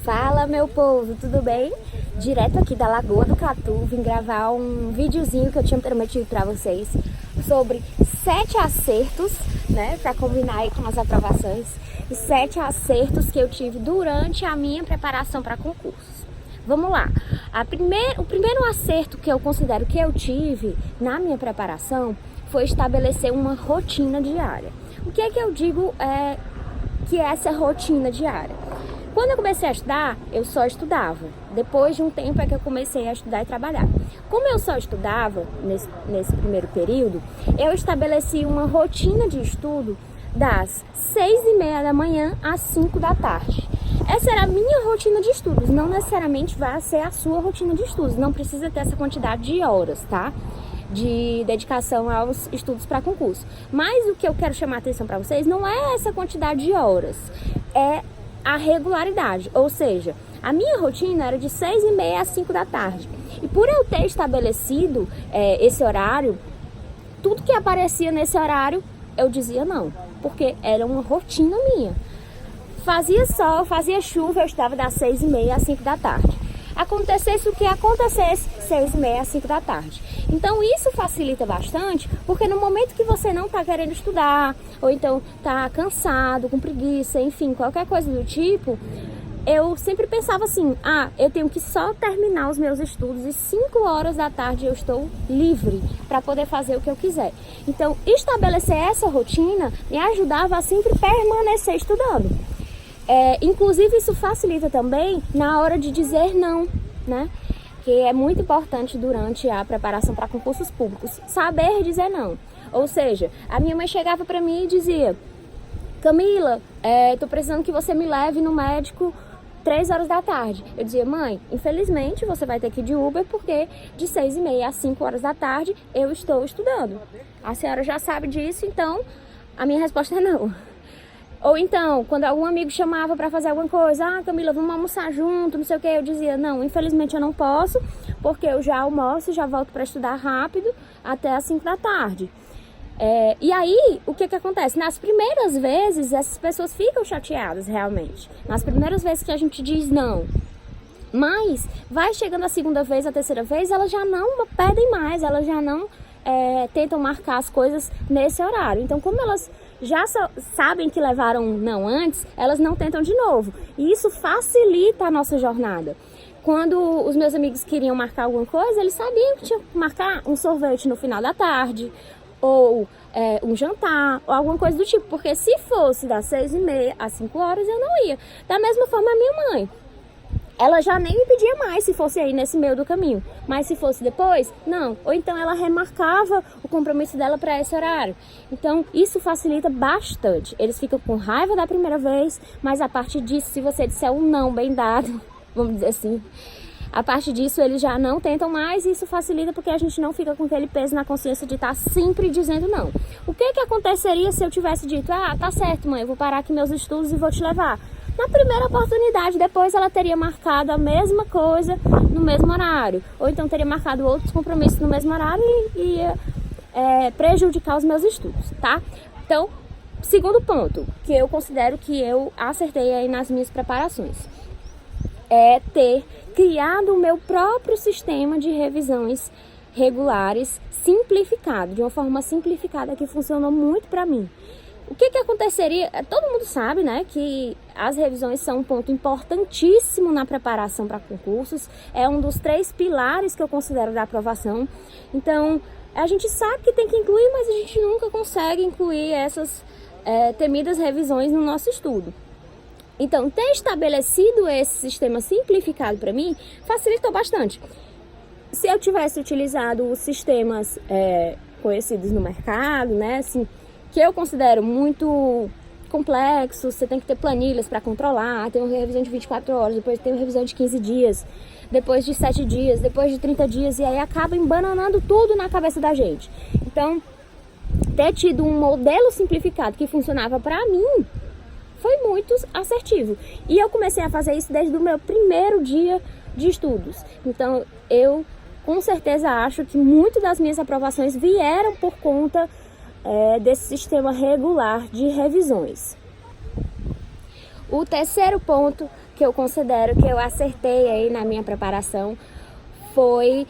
Fala, meu povo, tudo bem? Direto aqui da Lagoa do Catu, vim gravar um videozinho que eu tinha prometido para vocês sobre 7 acertos, né, para combinar aí com as aprovações, e 7 acertos que eu tive durante a minha preparação para concursos. Vamos lá. O primeiro acerto que eu considero que eu tive na minha preparação foi estabelecer uma rotina diária. O que é que eu digo que é essa rotina diária? Quando eu comecei a estudar, eu só estudava. Depois de um tempo é que eu comecei a estudar e trabalhar. Como eu só estudava nesse primeiro período, eu estabeleci uma rotina de estudo das 6h30 da manhã às 5 da tarde. Essa era a minha rotina de estudos, não necessariamente vai ser a sua rotina de estudos. Não precisa ter essa quantidade de horas, tá? De dedicação aos estudos para concurso. Mas o que eu quero chamar a atenção para vocês não é essa quantidade de horas, é a regularidade, ou seja, a minha rotina era de 6h30 às 5 da tarde. E por eu ter estabelecido esse horário, tudo que aparecia nesse horário, eu dizia não, porque era uma rotina minha. Fazia sol, fazia chuva, eu estava das 6h30 às 5 da tarde. Acontecesse o que acontecesse, 6h30 às 5 da tarde. Então isso facilita bastante, porque no momento que você não está querendo estudar, ou então está cansado, com preguiça, enfim, qualquer coisa do tipo, eu sempre pensava assim, eu tenho que só terminar os meus estudos e 5 horas da tarde eu estou livre para poder fazer o que eu quiser. Então estabelecer essa rotina me ajudava a sempre permanecer estudando. Inclusive isso facilita também na hora de dizer não, né? Que é muito importante durante a preparação para concursos públicos, saber dizer não. Ou seja, a minha mãe chegava para mim e dizia: Camila, tô precisando que você me leve no médico 3 horas da tarde. Eu dizia: mãe, infelizmente você vai ter que ir de Uber, porque de 6h30 às 5 horas da tarde eu estou estudando. A senhora já sabe disso, então a minha resposta é não. Ou então, quando algum amigo chamava para fazer alguma coisa, Camila, vamos almoçar junto, não sei o que, eu dizia, não, infelizmente eu não posso, porque eu já almoço e já volto para estudar rápido até às 5 da tarde. E aí, o que acontece? Nas primeiras vezes, essas pessoas ficam chateadas, realmente. Nas primeiras vezes que a gente diz não. Mas, vai chegando a segunda vez, a terceira vez, elas já não pedem mais, elas já não tentam marcar as coisas nesse horário. Então, como elas já sabem que levaram não antes, elas não tentam de novo. E isso facilita a nossa jornada. Quando os meus amigos queriam marcar alguma coisa, eles sabiam que tinham que marcar um sorvete no final da tarde, ou um jantar, ou alguma coisa do tipo. Porque se fosse das 6h30 às 5 horas, eu não ia. Da mesma forma, a minha mãe. Ela já nem me pedia mais se fosse aí nesse meio do caminho. Mas se fosse depois, não. Ou então ela remarcava o compromisso dela para esse horário. Então isso facilita bastante. Eles ficam com raiva da primeira vez, mas a partir disso, se você disser um não bem dado, vamos dizer assim, a partir disso eles já não tentam mais, e isso facilita porque a gente não fica com aquele peso na consciência de estar sempre dizendo não. O que aconteceria se eu tivesse dito, tá certo, mãe, eu vou parar aqui meus estudos e vou te levar? Na primeira oportunidade, depois ela teria marcado a mesma coisa no mesmo horário. Ou então teria marcado outros compromissos no mesmo horário e ia prejudicar os meus estudos, tá? Então, segundo ponto, que eu considero que eu acertei aí nas minhas preparações, é ter criado o meu próprio sistema de revisões regulares simplificado, de uma forma simplificada que funcionou muito para mim. O que aconteceria? Todo mundo sabe, né, que as revisões são um ponto importantíssimo na preparação para concursos. É um dos 3 pilares que eu considero da aprovação. Então, a gente sabe que tem que incluir, mas a gente nunca consegue incluir essas temidas revisões no nosso estudo. Então, ter estabelecido esse sistema simplificado para mim facilitou bastante. Se eu tivesse utilizado os sistemas conhecidos no mercado, né, assim, que eu considero muito complexo, você tem que ter planilhas para controlar, tem uma revisão de 24 horas, depois tem uma revisão de 15 dias, depois de 7 dias, depois de 30 dias, e aí acaba embananando tudo na cabeça da gente. Então, ter tido um modelo simplificado que funcionava para mim, foi muito assertivo. E eu comecei a fazer isso desde o meu primeiro dia de estudos. Então, eu com certeza acho que muitas das minhas aprovações vieram por conta desse sistema regular de revisões. O terceiro ponto que eu considero que eu acertei aí na minha preparação foi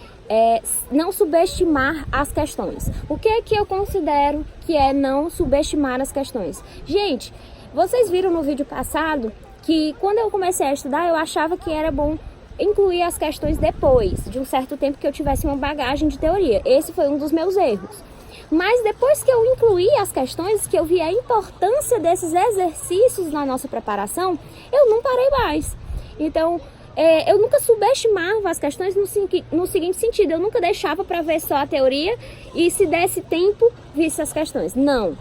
não subestimar as questões. O que é que eu considero que é não subestimar as questões? Gente, vocês viram no vídeo passado que quando eu comecei a estudar, eu achava que era bom incluir as questões depois de um certo tempo que eu tivesse uma bagagem de teoria. Esse foi um dos meus erros. Mas depois que eu incluí as questões, que eu vi a importância desses exercícios na nossa preparação, eu não parei mais. Então, eu nunca subestimava as questões no seguinte sentido: eu nunca deixava para ver só a teoria e, se desse tempo, visse as questões. Não.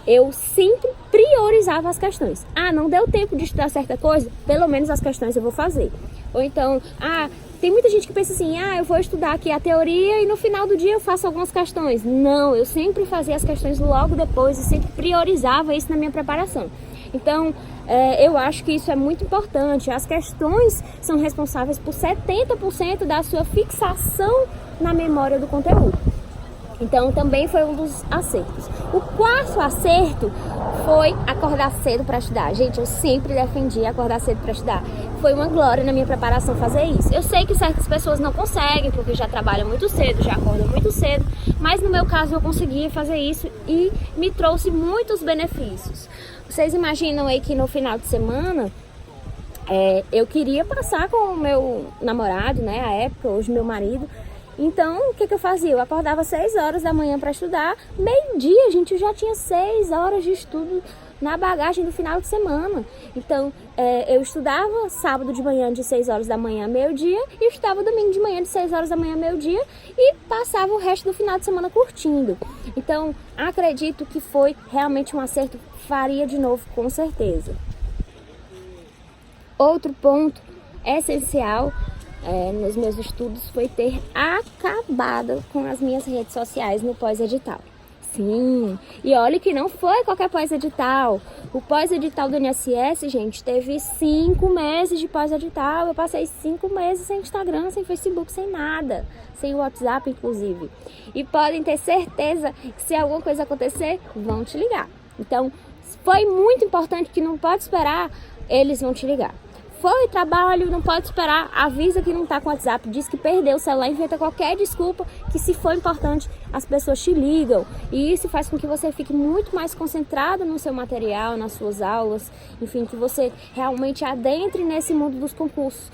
Eu sempre priorizava as questões. Não deu tempo de estudar certa coisa? Pelo menos as questões eu vou fazer. Ou então, tem muita gente que pensa assim, eu vou estudar aqui a teoria e no final do dia eu faço algumas questões. Não, eu sempre fazia as questões logo depois e sempre priorizava isso na minha preparação. Então, eu acho que isso é muito importante. As questões são responsáveis por 70% da sua fixação na memória do conteúdo. Então, também foi um dos acertos. O quarto acerto foi acordar cedo para estudar. Gente, eu sempre defendi acordar cedo para estudar. Foi uma glória na minha preparação fazer isso. Eu sei que certas pessoas não conseguem, porque já trabalham muito cedo, já acordam muito cedo. Mas no meu caso, eu consegui fazer isso e me trouxe muitos benefícios. Vocês imaginam aí que no final de semana, eu queria passar com o meu namorado, né, à época, hoje meu marido. Então, o que eu fazia? Eu acordava 6 horas da manhã para estudar. Meio-dia, gente, eu já tinha 6 horas de estudo na bagagem do final de semana. Então, eu estudava sábado de manhã de 6 horas da manhã a meio-dia e estudava domingo de manhã de 6 horas da manhã a meio-dia e passava o resto do final de semana curtindo. Então, acredito que foi realmente um acerto. Faria de novo, com certeza. Outro ponto essencial nos meus estudos foi ter acabado com as minhas redes sociais no pós-edital. Sim, e olha que não foi qualquer pós-edital. O pós-edital do INSS, gente, teve 5 meses de pós-edital. Eu passei 5 meses sem Instagram, sem Facebook, sem nada. Sem WhatsApp, inclusive. E podem ter certeza que se alguma coisa acontecer, vão te ligar. Então, foi muito importante, que não pode esperar, eles vão te ligar. Foi trabalho, não pode esperar, avisa que não tá com WhatsApp, diz que perdeu o celular, inventa qualquer desculpa, que se for importante, as pessoas te ligam. E isso faz com que você fique muito mais concentrado no seu material, nas suas aulas, enfim, que você realmente adentre nesse mundo dos concursos.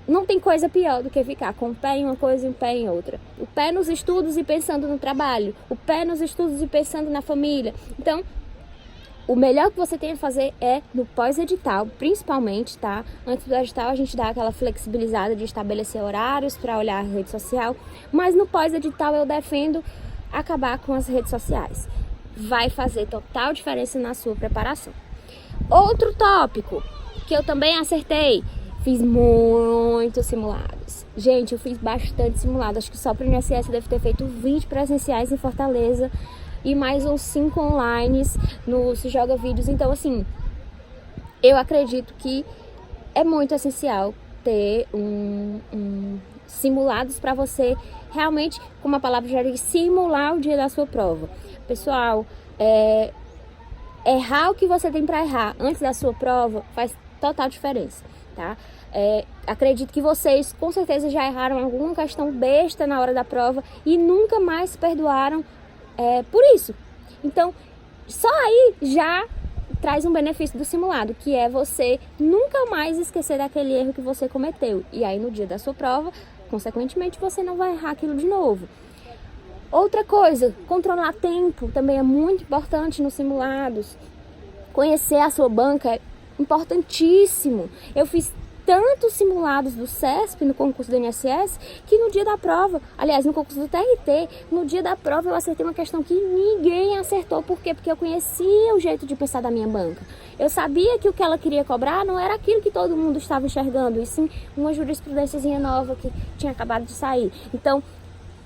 Não tem coisa pior do que ficar com o pé em uma coisa e o pé em outra. O pé nos estudos e pensando no trabalho, o pé nos estudos e pensando na família. Então, o melhor que você tem a fazer é no pós-edital, principalmente, tá? Antes do edital a gente dá aquela flexibilizada de estabelecer horários para olhar a rede social, mas no pós-edital eu defendo acabar com as redes sociais. Vai fazer total diferença na sua preparação. Outro tópico que eu também acertei, fiz muitos simulados. Gente, eu fiz bastante simulado, acho que só para o INSS eu devo ter feito 20 presenciais em Fortaleza, e mais uns 5 online no Se Joga Vídeos. Então, assim, eu acredito que é muito essencial ter simulados para você realmente, como a palavra já diz, simular o dia da sua prova. Pessoal, errar o que você tem para errar antes da sua prova faz total diferença, tá? Acredito que vocês com certeza já erraram alguma questão besta na hora da prova e nunca mais se perdoaram por isso. Então, só aí já traz um benefício do simulado, que é você nunca mais esquecer daquele erro que você cometeu. E aí no dia da sua prova, consequentemente, você não vai errar aquilo de novo. Outra coisa, controlar tempo também é muito importante nos simulados. Conhecer a sua banca é importantíssimo. Eu fiz tantos simulados do CESP no concurso do INSS que no dia da prova, aliás, no concurso do TRT, no dia da prova eu acertei uma questão que ninguém acertou. Por quê? Porque eu conhecia o jeito de pensar da minha banca. Eu sabia que o que ela queria cobrar não era aquilo que todo mundo estava enxergando, e sim uma jurisprudênciazinha nova que tinha acabado de sair. Então,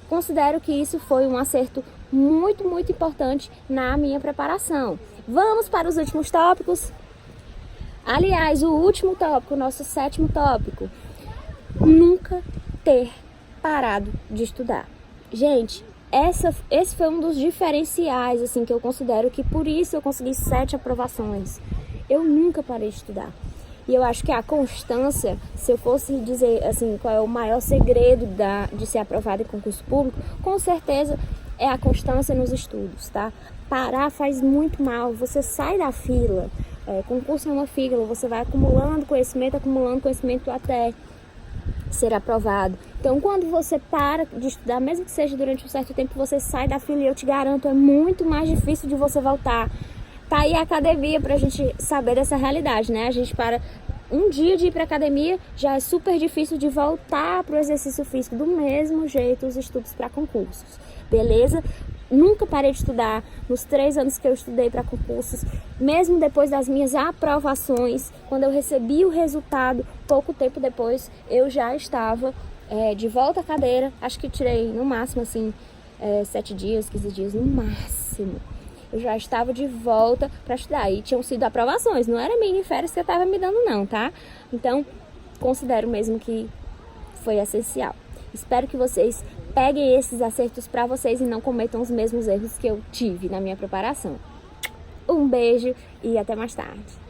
considero que isso foi um acerto muito, muito importante na minha preparação. Vamos para os últimos tópicos. Aliás, o último tópico, o nosso 7º tópico, nunca ter parado de estudar. Gente, esse foi um dos diferenciais, assim, que eu considero que por isso eu consegui 7 aprovações. Eu nunca parei de estudar. E eu acho que a constância, se eu fosse dizer assim, qual é o maior segredo de ser aprovado em concurso público, com certeza é a constância nos estudos, tá? Parar faz muito mal, você sai da fila, concurso é uma fila, você vai acumulando conhecimento até ser aprovado. Então, quando você para de estudar, mesmo que seja durante um certo tempo, você sai da fila e eu te garanto, é muito mais difícil de você voltar. Tá aí a academia pra gente saber dessa realidade, né? A gente para um dia de ir pra academia, já é super difícil de voltar pro exercício físico. Do mesmo jeito, os estudos para concursos, beleza? Nunca parei de estudar nos 3 anos que eu estudei para concursos, mesmo depois das minhas aprovações, quando eu recebi o resultado, pouco tempo depois, eu já estava de volta à cadeira. Acho que tirei no máximo assim 7 dias, 15 dias no máximo. Eu já estava de volta para estudar e tinham sido aprovações, não era mini férias que eu estava me dando não, tá? Então, considero mesmo que foi essencial. Espero que vocês peguem esses acertos para vocês e não cometam os mesmos erros que eu tive na minha preparação. Um beijo e até mais tarde.